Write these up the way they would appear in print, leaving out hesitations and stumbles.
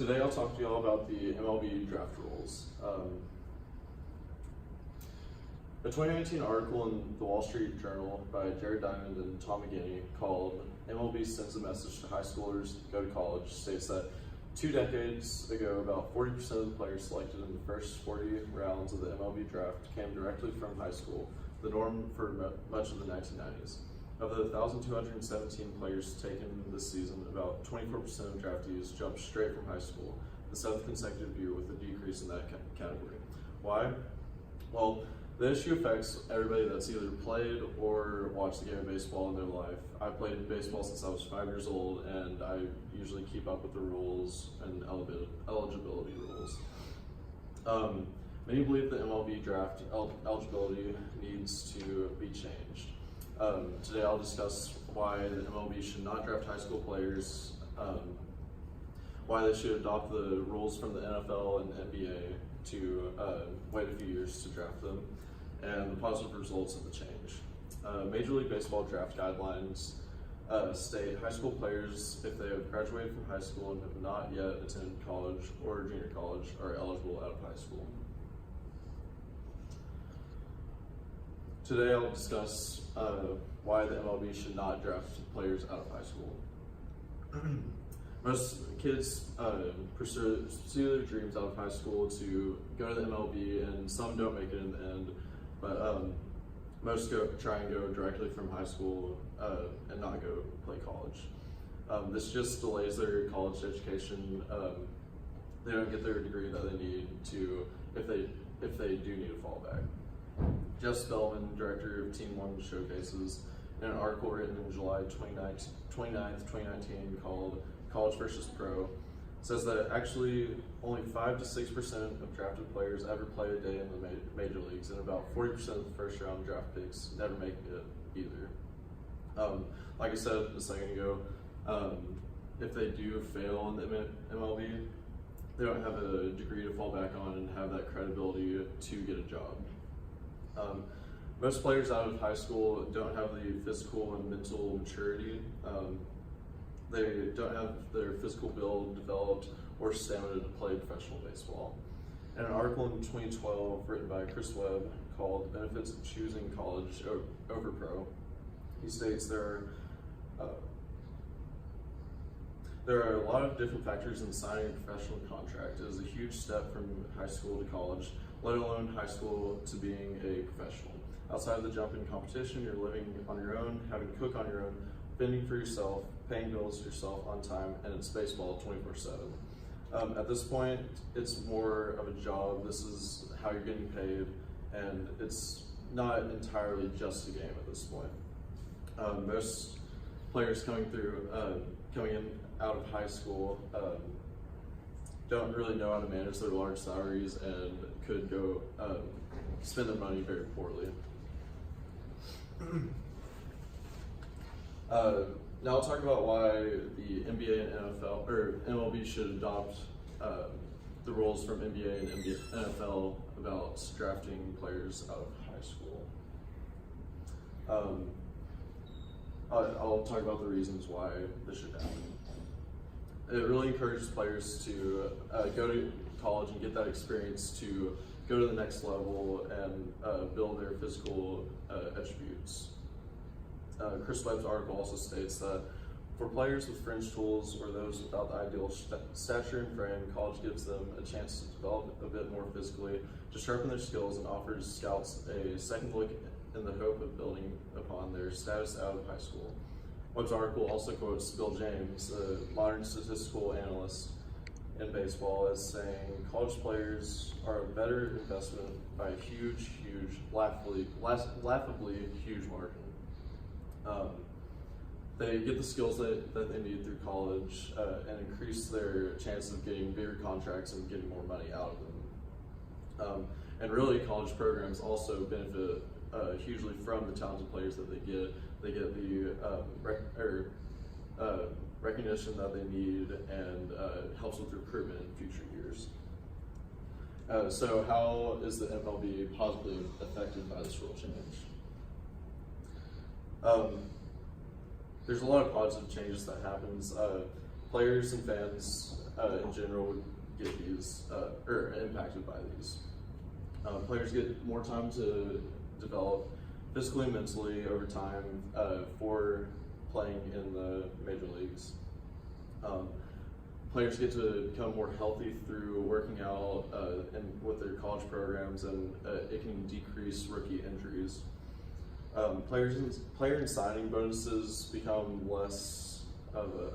Today I'll talk to you all about the MLB draft rules. A 2019 article in the Wall Street Journal by Jared Diamond and Tom McGinney called "MLB Sends a Message to High Schoolers to Go to College" states that 2 decades ago, about 40% of the players selected in the first 40 rounds of the MLB draft came directly from high school, the norm for much of the 1990s. Of the 1,217 players taken this season, about 24% of draftees jumped straight from high school, the 7th consecutive year with a decrease in that category. Why? Well, the issue affects everybody that's either played or watched the game of baseball in their life. I played baseball since I was 5 years old, and I usually keep up with the rules and eligibility rules. Many believe the MLB draft eligibility needs to be changed. Today I'll discuss why the MLB should not draft high school players, why they should adopt the rules from the NFL and NBA to wait a few years to draft them, and the positive results of the change. Major League Baseball draft guidelines state high school players, if they have graduated from high school and have not yet attended college or junior college, are eligible out of high school. Today I'll discuss why the MLB should not draft players out of high school. Most kids pursue their dreams out of high school to go to the MLB, and some don't make it in the end, but most try and go directly from high school and not go play college. This just delays their college education. They don't get their degree that they need to, if they do need a fallback. Jeff Spellman, director of Team One Showcases, in an article written in July 29th, 2019 called "College versus Pro," says that actually only 5 to 6% of drafted players ever play a day in the major leagues, and about 40% of the first round draft picks never make it either. Like I said a second ago, if they do fail in the MLB, they don't have a degree to fall back on and have that credibility to get a job. Most players out of high school don't have the physical and mental maturity. They don't have their physical build developed or stamina to play professional baseball. In an article in 2012 written by Chris Webb called "Benefits of Choosing College Over Pro," he states there are a lot of different factors in signing a professional contract. It is a huge step from high school to college, let alone high school to being a professional. Outside of the jump in competition, you're living on your own, having to cook on your own, fending for yourself, paying bills yourself on time, and it's baseball 24/7. At this point, it's more of a job. This is how you're getting paid, and it's not entirely just a game at this point. Most players coming in out of high school don't really know how to manage their large salaries and could go spend their money very poorly. Now I'll talk about why the NBA and NFL or MLB should adopt the rules from NBA and NFL about drafting players out of high school. I'll talk about the reasons why this should happen. It really encourages players to go to college and get that experience to go to the next level and build their physical attributes. Chris Webb's article also states that for players with fringe tools or those without the ideal stature and frame, college gives them a chance to develop a bit more physically, to sharpen their skills, and offers scouts a second look in the hope of building upon their status out of high school. Webb's article also quotes Bill James, a modern statistical analyst in baseball, as saying college players are a better investment by a huge, laughably huge margin. They get the skills that they need through college and increase their chances of getting bigger contracts and getting more money out of them. And really, college programs also benefit hugely from the talented players that they get. They get the recognition that they need, and helps with recruitment in future years. So how is the MLB positively affected by this rule change? There's a lot of positive changes that happens. players and fans in general would get these or impacted by these. Players get more time to develop physically and mentally over time for playing in the major leagues. Players get to become more healthy through working out and with their college programs, and it can decrease rookie injuries. Player and signing bonuses become less of a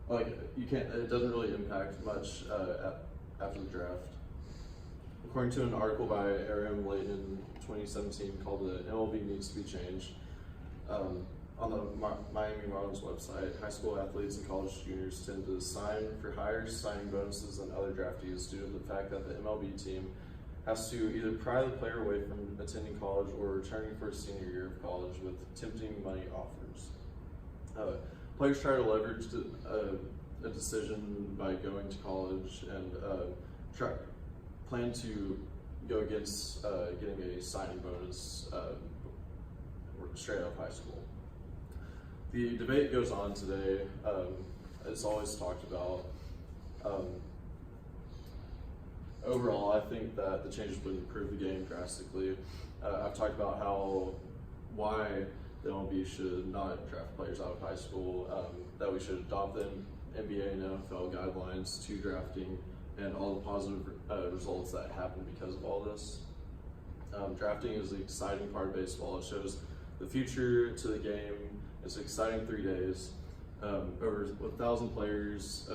it doesn't really impact much after the draft. According to an article by Aram late in 2017 called "The MLB Needs to Be Changed," on the Miami Marlins website, high school athletes and college juniors tend to sign for higher signing bonuses than other draftees due to the fact that the MLB team has to either pry the player away from attending college or returning for a senior year of college with tempting money offers. Players try to leverage a decision by going to college and plan to go against getting a signing bonus straight out of high school. The debate goes on today. It's always talked about. Overall, I think that the changes would improve the game drastically. I've talked about why the MLB should not draft players out of high school, that we should adopt the NBA and NFL guidelines to drafting, and all the positive results that happen because of all this. Drafting is the exciting part of baseball. It shows the future to the game. It's an exciting 3 days. Over 1,000 players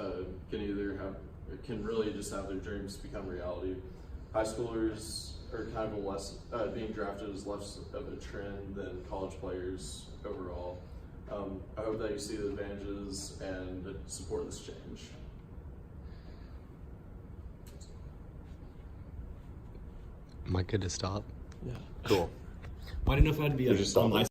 can really just have their dreams become reality. High schoolers are kind of being drafted is less of a trend than college players overall. I hope that you see the advantages and support this change. Am I good to stop? Yeah. Cool. Well, I didn't know if I had to be on my